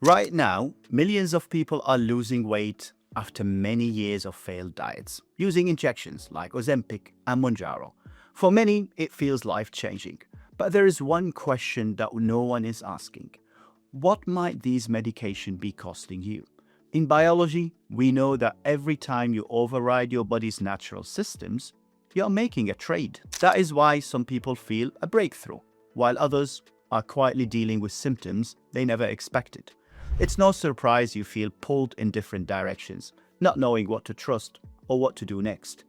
Right now, millions of people are losing weight after many years of failed diets, using injections like Ozempic and Mounjaro. For many, it feels life-changing. But there is one question that no one is asking. What might these medications be costing you? In biology, we know that every time you override your body's natural systems, you're making a trade. That is why some people feel a breakthrough, while others are quietly dealing with symptoms they never expected. It's no surprise you feel pulled in different directions, not knowing what to trust or what to do next.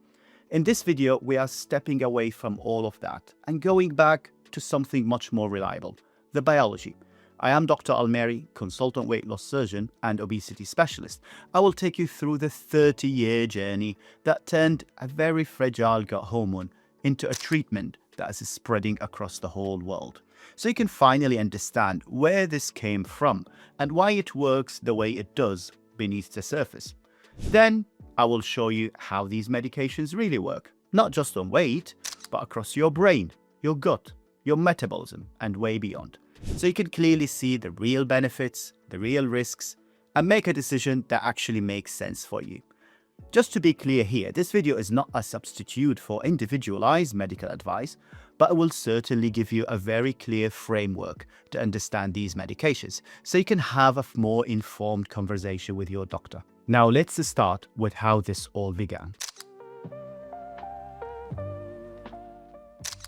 In this video, we are stepping away from all of that and going back to something much more reliable, the biology. I am Dr. Almerie, consultant weight loss surgeon and obesity specialist. I will take you through the 30-year journey that turned a very fragile gut hormone into a treatment that is spreading across the whole world. So you can finally understand where this came from and why it works the way it does beneath the surface. Then I will show you how these medications really work, not just on weight, but across your brain, your gut, your metabolism, and way beyond. So you can clearly see the real benefits, the real risks, and make a decision that actually makes sense for you. Just to be clear here, this video is not a substitute for individualized medical advice, but it will certainly give you a very clear framework to understand these medications, so you can have a more informed conversation with your doctor. Now let's start with how this all began.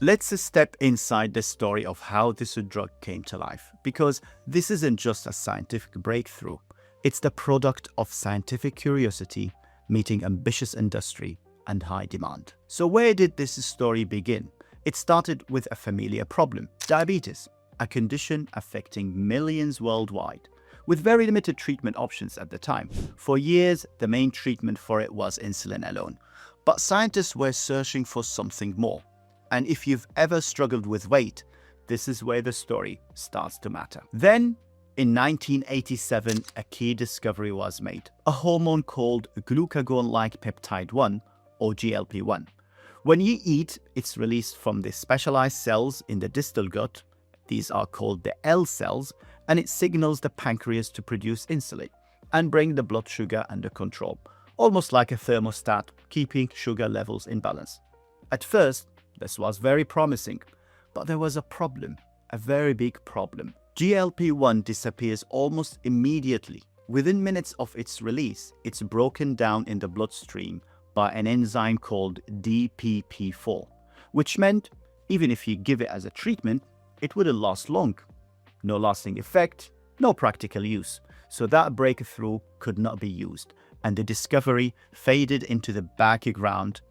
Let's step inside the story of how this drug came to life, because this isn't just a scientific breakthrough, it's the product of scientific curiosity meeting ambitious industry and high demand. So where did this story begin? It started with a familiar problem, diabetes, a condition affecting millions worldwide, with very limited treatment options at the time. For years, the main treatment for it was insulin alone. But scientists were searching for something more. And if you've ever struggled with weight, this is where the story starts to matter. Then, in 1987, a key discovery was made, a hormone called glucagon-like peptide 1, or GLP-1. When you eat, it's released from the specialized cells in the distal gut. These are called the L cells, and it signals the pancreas to produce insulin and bring the blood sugar under control, almost like a thermostat, keeping sugar levels in balance. At first, this was very promising, but there was a problem, a very big problem. GLP-1 disappears almost immediately. Within minutes of its release, it's broken down in the bloodstream by an enzyme called DPP4, which meant even if you give it as a treatment, it wouldn't last long. No lasting effect, no practical use. So that breakthrough could not be used, and the discovery faded into the background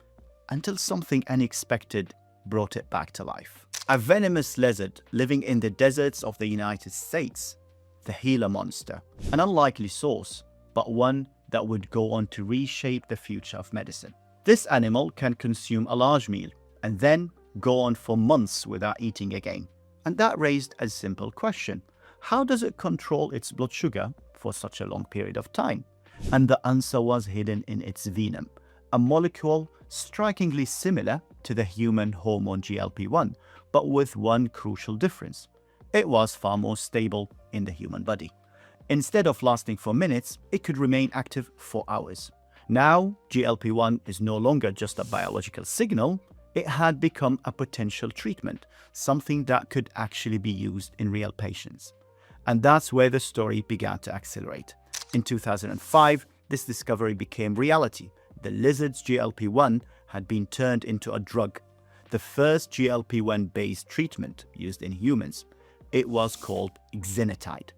until something unexpected brought it back to life. A venomous lizard living in the deserts of the United States, the Gila monster, an unlikely source, but one that would go on to reshape the future of medicine. This animal can consume a large meal and then go on for months without eating again. And that raised a simple question. How does it control its blood sugar for such a long period of time? And the answer was hidden in its venom, a molecule strikingly similar to the human hormone GLP-1, but with one crucial difference. It was far more stable in the human body. Instead of lasting for minutes, it could remain active for hours. Now, GLP-1 is no longer just a biological signal, it had become a potential treatment, something that could actually be used in real patients. And that's where the story began to accelerate. In 2005, this discovery became reality. The lizard's GLP-1 had been turned into a drug, the first GLP-1 based treatment used in humans. It was called exenatide.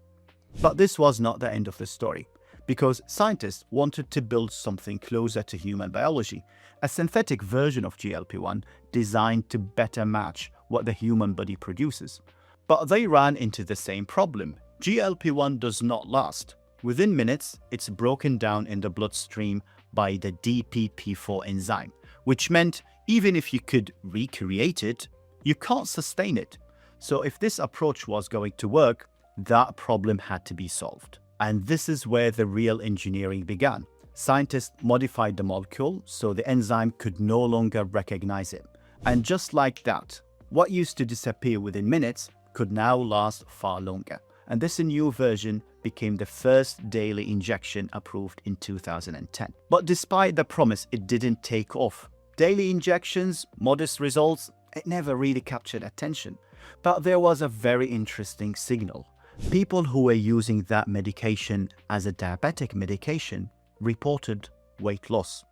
But this was not the end of the story, because scientists wanted to build something closer to human biology, a synthetic version of GLP-1 designed to better match what the human body produces. But they ran into the same problem. GLP-1 does not last. Within minutes, it's broken down in the bloodstream by the DPP4 enzyme, which meant even if you could recreate it, you can't sustain it. So if this approach was going to work, that problem had to be solved. And this is where the real engineering began. Scientists modified the molecule so the enzyme could no longer recognize it. And just like that, what used to disappear within minutes could now last far longer. and this new version became the first daily injection approved in 2010. But despite the promise, it didn't take off. Daily injections, modest results, it never really captured attention. But there was a very interesting signal. People who were using that medication as a diabetic medication reported weight loss.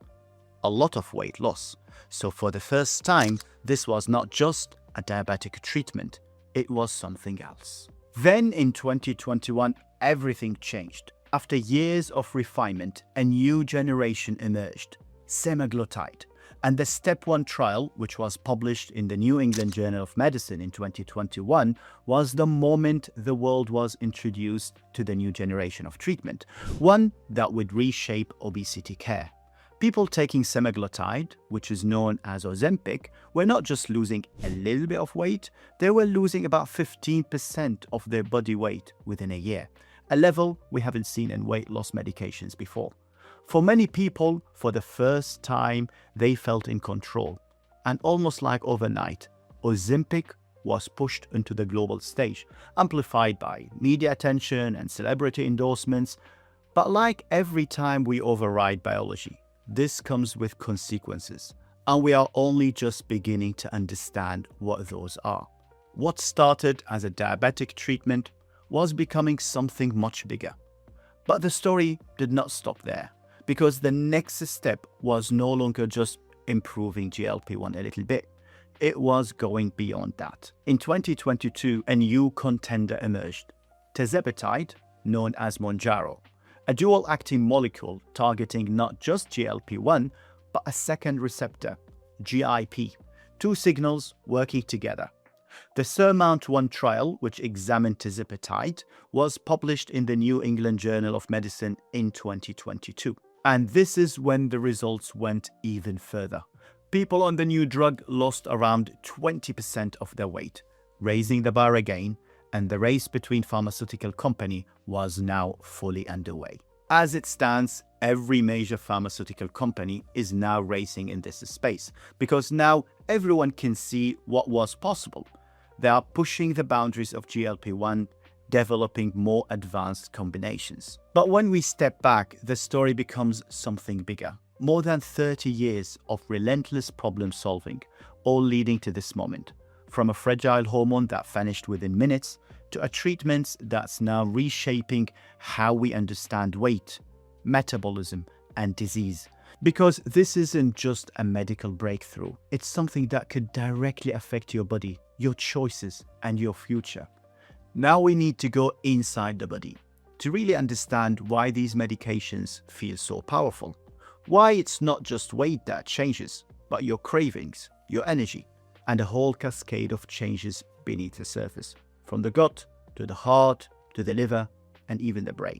A lot of weight loss. So for the first time, this was not just a diabetic treatment, it was something else. Then in 2021, everything changed. After years of refinement, a new generation emerged, Semaglutide. And the Step 1 trial, which was published in the New England Journal of Medicine in 2021, was the moment the world was introduced to the new generation of treatment, one that would reshape obesity care. People taking semaglutide, which is known as Ozempic, were not just losing a little bit of weight, they were losing about 15% of their body weight within a year, a level we haven't seen in weight loss medications before. For many people, for the first time, they felt in control. And almost like overnight, Ozempic was pushed into the global stage, amplified by media attention and celebrity endorsements. But like every time we override biology, this comes with consequences, and we are only just beginning to understand what those are. What started as a diabetic treatment was becoming something much bigger. But the story did not stop there, because the next step was no longer just improving GLP-1 a little bit. It was going beyond that. In 2022, a new contender emerged, Tirzepatide, known as Mounjaro, a dual-acting molecule targeting not just GLP-1, but a second receptor, GIP, two signals working together. The SURMOUNT-1 trial, which examined Tirzepatide, was published in the New England Journal of Medicine in 2022. And this is when the results went even further. People on the new drug lost around 20% of their weight, raising the bar again, and the race between pharmaceutical company was now fully underway. As it stands, every major pharmaceutical company is now racing in this space, because now everyone can see what was possible. They are pushing the boundaries of GLP-1, developing more advanced combinations. But when we step back, the story becomes something bigger. More than 30 years of relentless problem solving, all leading to this moment. From a fragile hormone that vanished within minutes, to a treatment that's now reshaping how we understand weight, metabolism, and disease. Because this isn't just a medical breakthrough, it's something that could directly affect your body, your choices, and your future. Now we need to go inside the body to really understand why these medications feel so powerful. Why it's not just weight that changes, but your cravings, your energy, and a whole cascade of changes beneath the surface, from the gut to the heart to the liver and even the brain.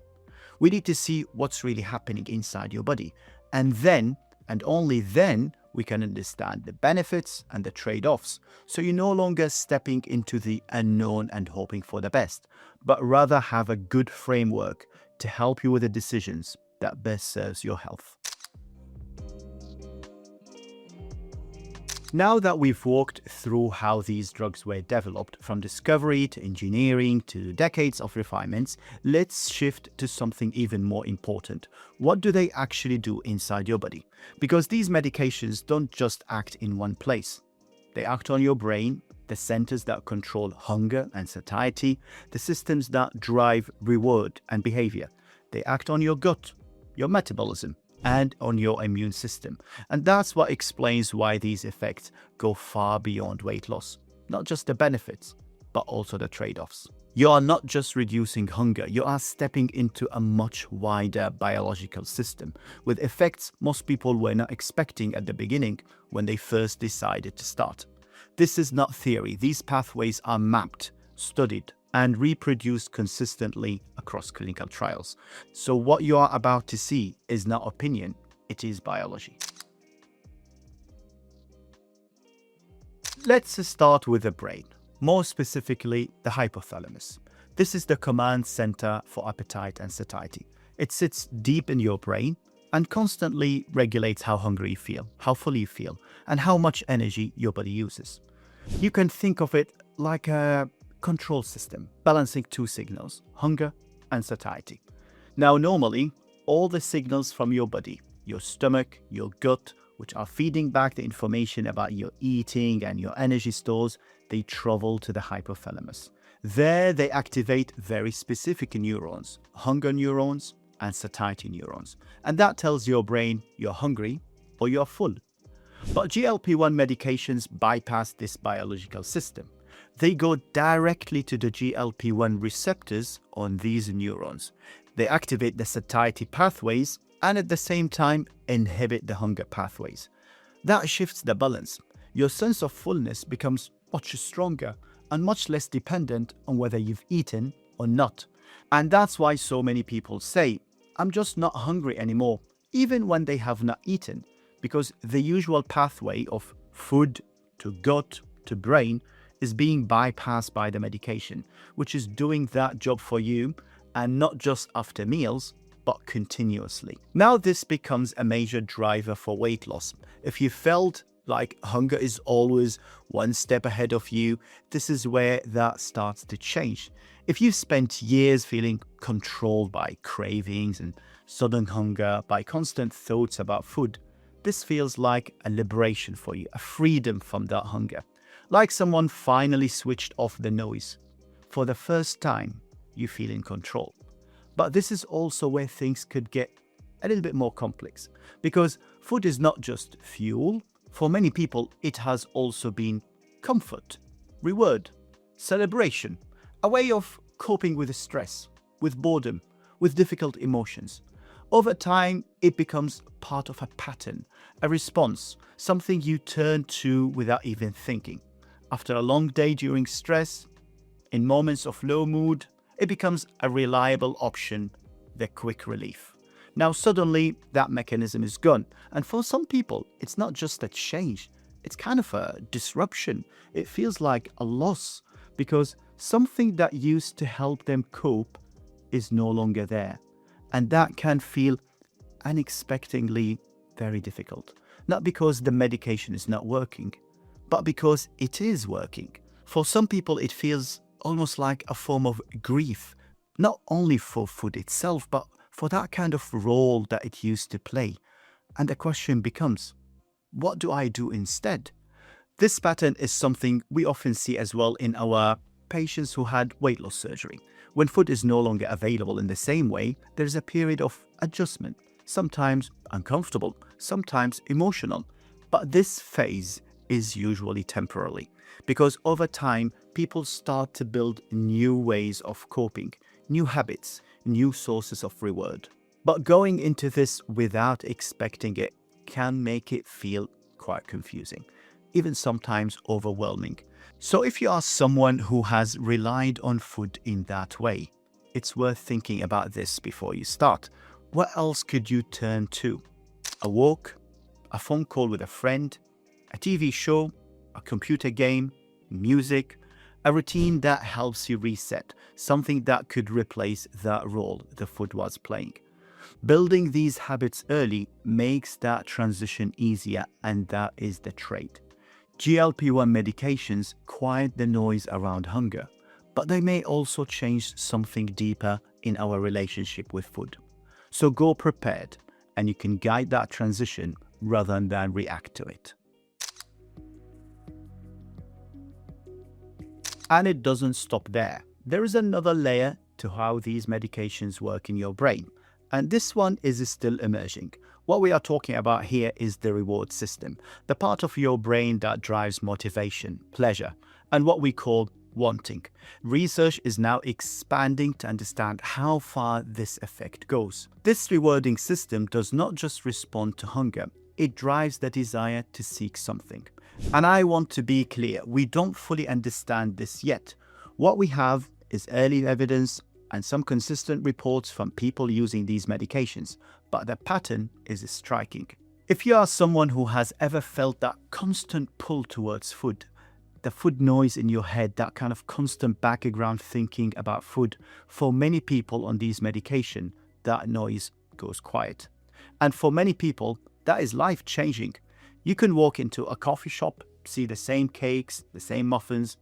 We need to see what's really happening inside your body, and then, and only then, we can understand the benefits and the trade-offs, so you're no longer stepping into the unknown and hoping for the best, but rather have a good framework to help you with the decisions that best serves your health. Now that we've walked through how these drugs were developed, from discovery to engineering to decades of refinements, let's shift to something even more important. What do they actually do inside your body? Because these medications don't just act in one place. They act on your brain, the centers that control hunger and satiety, the systems that drive reward and behavior. They act on your gut, your metabolism, and on your immune system. And that's what explains why these effects go far beyond weight loss. Not just the benefits, but also the trade-offs. You are not just reducing hunger, you are stepping into a much wider biological system with effects most people were not expecting at the beginning when they first decided to start. This is not theory. These pathways are mapped, studied, and reproduced consistently across clinical trials. So what you are about to see is not opinion, it is biology. Let's start with the brain, more specifically the hypothalamus. This is the command center for appetite and satiety. It sits deep in your brain and constantly regulates how hungry you feel, how full you feel, and how much energy your body uses. You can think of it like a control system balancing two signals, hunger and satiety. Now, normally, all the signals from your body, your stomach, your gut, which are feeding back the information about your eating and your energy stores, they travel to the hypothalamus. There, they activate very specific neurons, hunger neurons and satiety neurons. And that tells your brain you're hungry or you're full. But GLP-1 medications bypass this biological system. They go directly to the GLP-1 receptors on these neurons. They activate the satiety pathways and at the same time inhibit the hunger pathways. That shifts the balance. Your sense of fullness becomes much stronger and much less dependent on whether you've eaten or not. And that's why so many people say, I'm just not hungry anymore, even when they have not eaten, because the usual pathway of food to gut to brain is being bypassed by the medication, which is doing that job for you, and not just after meals, but continuously. Now this becomes a major driver for weight loss. If you felt like hunger is always one step ahead of you, this is where that starts to change. If you spent years feeling controlled by cravings and sudden hunger, by constant thoughts about food, this feels like a liberation for you, a freedom from that hunger. Like someone finally switched off the noise. For the first time, you feel in control. But this is also where things could get a little bit more complex, because food is not just fuel. For many people, it has also been comfort, reward, celebration, a way of coping with stress, with boredom, with difficult emotions. Over time, it becomes part of a pattern, a response, something you turn to without even thinking. After a long day during stress, in moments of low mood, it becomes a reliable option, the quick relief. Now suddenly that mechanism is gone. And for some people, it's not just a change, it's kind of a disruption. It feels like a loss because something that used to help them cope is no longer there. And that can feel unexpectedly very difficult. Not because the medication is not working, but because it is working. For some people, it feels almost like a form of grief, not only for food itself, but for that kind of role that it used to play. And the question becomes, what do I do instead? This pattern is something we often see as well in our patients who had weight loss surgery. When food is no longer available in the same way, there's a period of adjustment, sometimes uncomfortable, sometimes emotional. But this phase is usually temporary, because over time, people start to build new ways of coping, new habits, new sources of reward. But going into this without expecting it can make it feel quite confusing, even sometimes overwhelming. So if you are someone who has relied on food in that way, it's worth thinking about this before you start. What else could you turn to? A walk, a phone call with a friend, a TV show, a computer game, music, a routine that helps you reset, something that could replace that role the food was playing. Building these habits early makes that transition easier, and that is the trait. GLP-1 medications quiet the noise around hunger, but they may also change something deeper in our relationship with food. So go prepared, and you can guide that transition rather than react to it. And it doesn't stop there. There is another layer to how these medications work in your brain, and this one is still emerging. What we are talking about here is the reward system, the part of your brain that drives motivation, pleasure, and what we call wanting. Research is now expanding to understand how far this effect goes. This rewarding system does not just respond to hunger, it drives the desire to seek something. And I want to be clear, we don't fully understand this yet. What we have is early evidence and some consistent reports from people using these medications, but the pattern is striking. If you are someone who has ever felt that constant pull towards food, the food noise in your head, that kind of constant background thinking about food, for many people on these medications, that noise goes quiet. And for many people, that is life-changing. You can walk into a coffee shop, see the same cakes, the same muffins,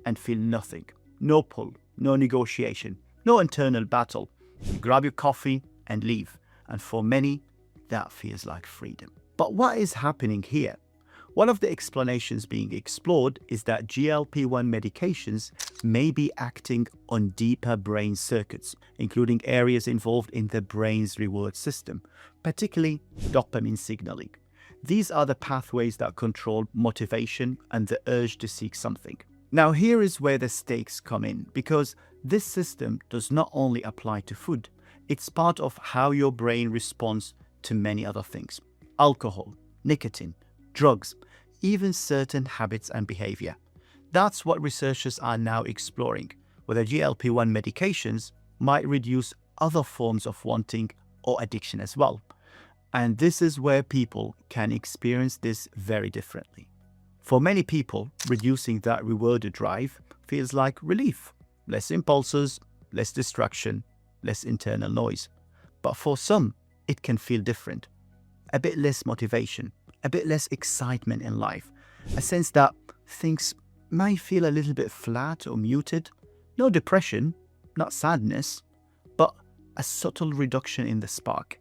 and feel nothing. no pull, no negotiation, no internal battle. You grab your coffee and leave. And for many, that feels like freedom. But what is happening here? One of the explanations being explored is that GLP-1 medications may be acting on deeper brain circuits, including areas involved in the brain's reward system, particularly dopamine signaling. These are the pathways that control motivation and the urge to seek something. Now, here is where the stakes come in, because this system does not only apply to food, it's part of how your brain responds to many other things: alcohol, nicotine, drugs, even certain habits and behavior. That's what researchers are now exploring, whether GLP-1 medications might reduce other forms of wanting or addiction as well. And this is where people can experience this very differently. For many people, reducing that reward drive feels like relief. Less impulses, less distraction, less internal noise. But for some, it can feel different. A bit less motivation, a bit less excitement in life, a sense that things might feel a little bit flat or muted. No depression, not sadness, but a subtle reduction in the spark.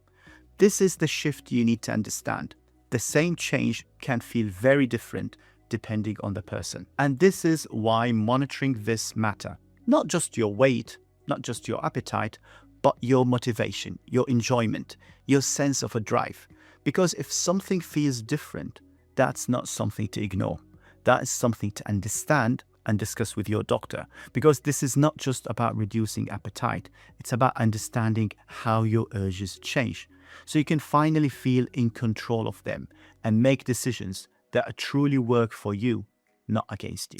This is the shift you need to understand. The same change can feel very different depending on the person. And this is why monitoring this matters. Not just your weight, not just your appetite, but your motivation, your enjoyment, your sense of a drive. Because if something feels different, that's not something to ignore. That is something to understand and discuss with your doctor. Because this is not just about reducing appetite, it's about understanding how your urges change. So you can finally feel in control of them and make decisions that truly work for you, not against you.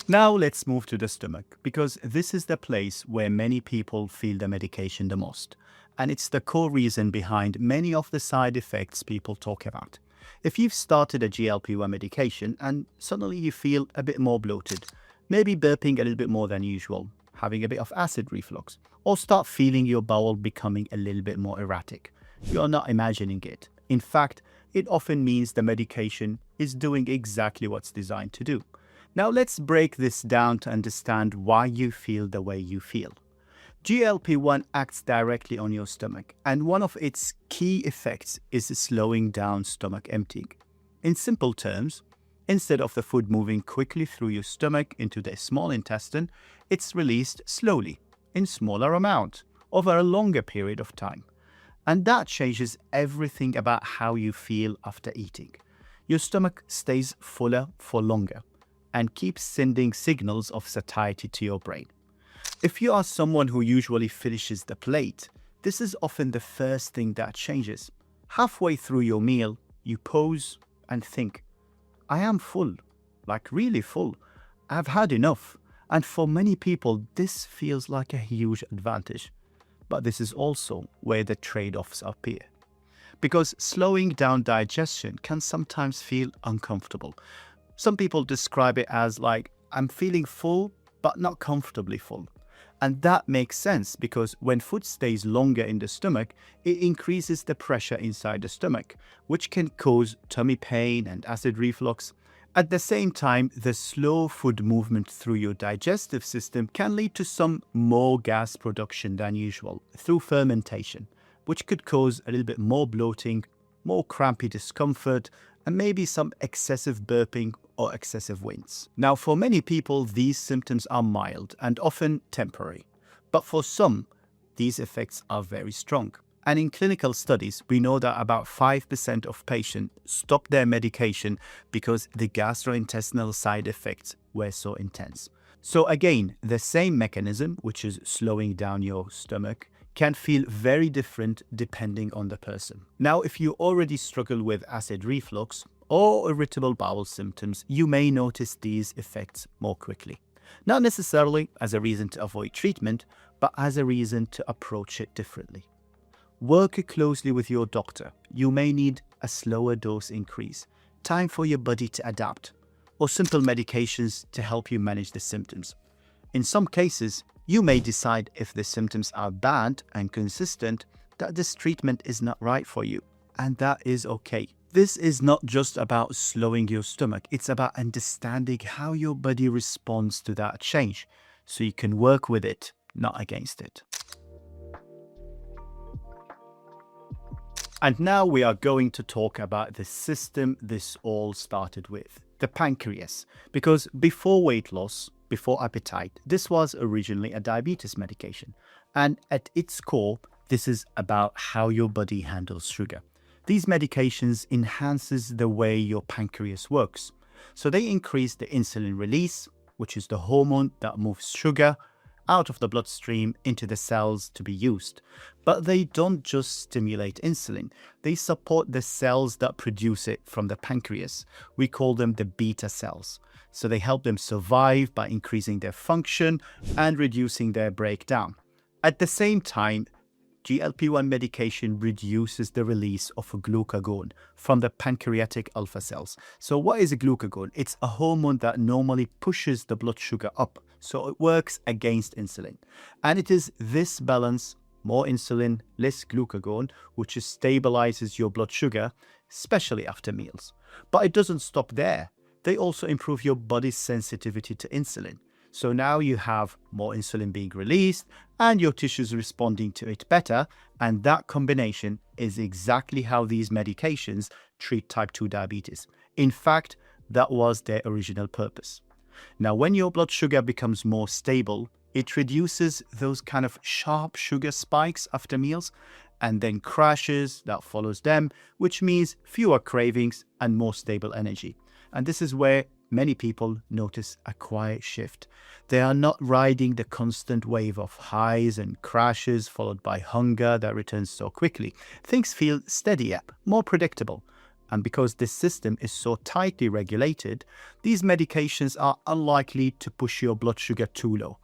Now let's move to the stomach, because this is the place where many people feel the medication the most. And it's the core reason behind many of the side effects people talk about. If you've started a GLP-1 medication and suddenly you feel a bit more bloated, maybe burping a little bit more than usual, having a bit of acid reflux, or start feeling your bowel becoming a little bit more erratic, you're not imagining it. In fact, it often means the medication is doing exactly what's designed to do. Now let's break this down to understand why you feel the way you feel. GLP-1 acts directly on your stomach, and one of its key effects is slowing down stomach emptying. In simple terms, instead of the food moving quickly through your stomach into the small intestine, it's released slowly, in smaller amount, over a longer period of time. And that changes everything about how you feel after eating. Your stomach stays fuller for longer and keeps sending signals of satiety to your brain. If you are someone who usually finishes the plate, this is often the first thing that changes. Halfway through your meal, you pause and think, I am full, like really full. I've had enough. And for many people, this feels like a huge advantage. But this is also where the trade-offs appear. Because slowing down digestion can sometimes feel uncomfortable. Some people describe it as like, I'm feeling full, but not comfortably full. And that makes sense because when food stays longer in the stomach, it increases the pressure inside the stomach, which can cause tummy pain and acid reflux. At the same time, the slow food movement through your digestive system can lead to some more gas production than usual through fermentation, which could cause a little bit more bloating, more crampy discomfort, and maybe some excessive burping or excessive winds. Now, for many people, these symptoms are mild and often temporary. But for some, these effects are very strong. And in clinical studies, we know that about 5% of patients stop their medication because the gastrointestinal side effects were so intense. So again, the same mechanism, which is slowing down your stomach, can feel very different depending on the person. Now, if you already struggle with acid reflux or irritable bowel symptoms, you may notice these effects more quickly. Not necessarily as a reason to avoid treatment, but as a reason to approach it differently. Work closely with your doctor. You may need a slower dose increase, time for your body to adapt, or simple medications to help you manage the symptoms. In some cases, you may decide if the symptoms are bad and consistent that this treatment is not right for you, and that is okay. This is not just about slowing your stomach, it's about understanding how your body responds to that change so you can work with it, not against it. And now we are going to talk about the system this all started with, the pancreas. Because before weight loss, before appetite, this was originally a diabetes medication. And at its core, this is about how your body handles sugar. These medications enhances the way your pancreas works. So they increase the insulin release, which is the hormone that moves sugar out of the bloodstream into the cells to be used. But they don't just stimulate insulin, they support the cells that produce it from the pancreas. We call them the beta cells. So they help them survive by increasing their function and reducing their breakdown. At the same time, GLP-1 medication reduces the release of glucagon from the pancreatic alpha cells. So what is a glucagon? It's a hormone that normally pushes the blood sugar up. So it works against insulin. And it is this balance, more insulin, less glucagon, which stabilizes your blood sugar, especially after meals. But it doesn't stop there. They also improve your body's sensitivity to insulin. So now you have more insulin being released and your tissues responding to it better. And that combination is exactly how these medications treat type 2 diabetes. In fact, that was their original purpose. Now, when your blood sugar becomes more stable, it reduces those kind of sharp sugar spikes after meals and then crashes that follows them, which means fewer cravings and more stable energy. And this is where many people notice a quiet shift. They are not riding the constant wave of highs and crashes followed by hunger that returns so quickly. Things feel steadier, more predictable. And because this system is so tightly regulated, these medications are unlikely to push your blood sugar too low,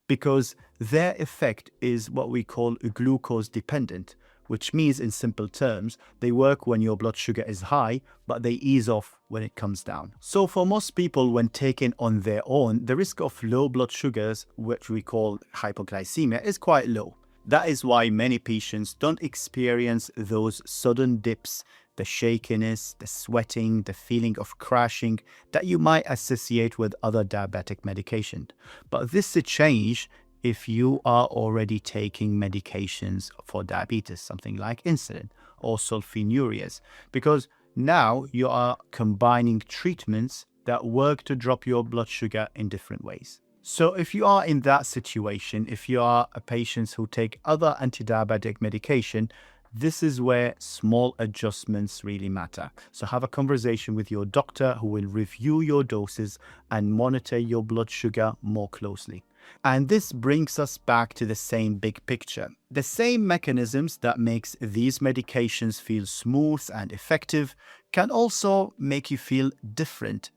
because their effect is what we call glucose dependent, which means in simple terms, they work when your blood sugar is high, but they ease off when it comes down. So for most people, when taken on their own, the risk of low blood sugars, which we call hypoglycemia, is quite low. That is why many patients don't experience those sudden dips, the shakiness, the sweating, the feeling of crashing that you might associate with other diabetic medication. But this is a change if you are already taking medications for diabetes, something like insulin or sulfonylureas, because now you are combining treatments that work to drop your blood sugar in different ways. So if you are in that situation, if you are a patient who take other anti-diabetic medication, this is where small adjustments really matter. So have a conversation with your doctor who will review your doses and monitor your blood sugar more closely. And this brings us back to the same big picture. The same mechanisms that makes these medications feel smooth and effective can also make you feel different.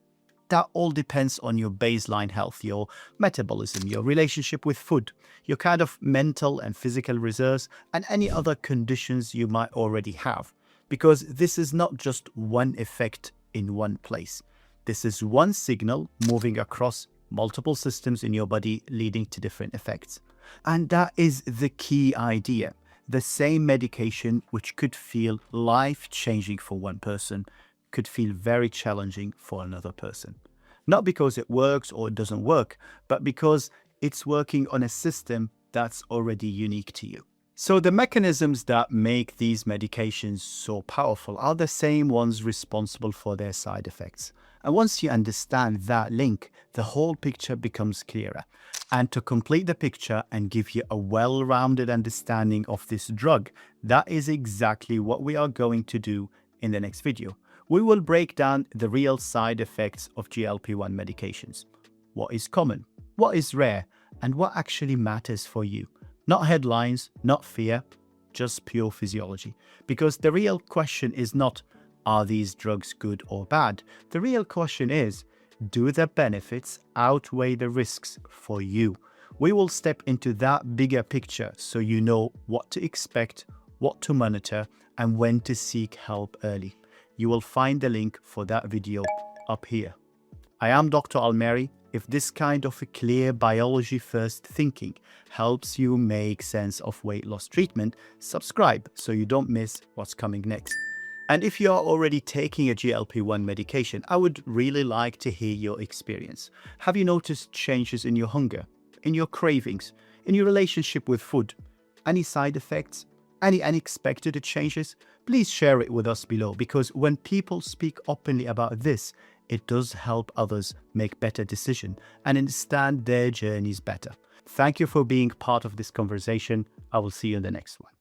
That all depends on your baseline health, your metabolism, your relationship with food, your kind of mental and physical reserves, and any other conditions you might already have. Because this is not just one effect in one place. This is one signal moving across multiple systems in your body, leading to different effects. And that is the key idea. The same medication, which could feel life-changing for one person, could feel very challenging for another person. Not because it works or it doesn't work, but because it's working on a system that's already unique to you. So the mechanisms that make these medications so powerful are the same ones responsible for their side effects. And once you understand that link, the whole picture becomes clearer. And to complete the picture and give you a well-rounded understanding of this drug, that is exactly what we are going to do in the next video. We will break down the real side effects of GLP-1 medications. What is common, what is rare, and what actually matters for you. Not headlines, not fear, just pure physiology. Because the real question is not, are these drugs good or bad? The real question is, do the benefits outweigh the risks for you? We will step into that bigger picture so you know what to expect, what to monitor, and when to seek help early. You will find the link for that video up here. I am Dr. Almerie. If this kind of a clear biology-first thinking helps you make sense of weight loss treatment, subscribe so you don't miss what's coming next. And if you are already taking a GLP-1 medication, I would really like to hear your experience. Have you noticed changes in your hunger, in your cravings, in your relationship with food? Any side effects? Any unexpected changes? Please share it with us below, because when people speak openly about this, it does help others make better decisions and understand their journeys better. Thank you for being part of this conversation. I will see you in the next one.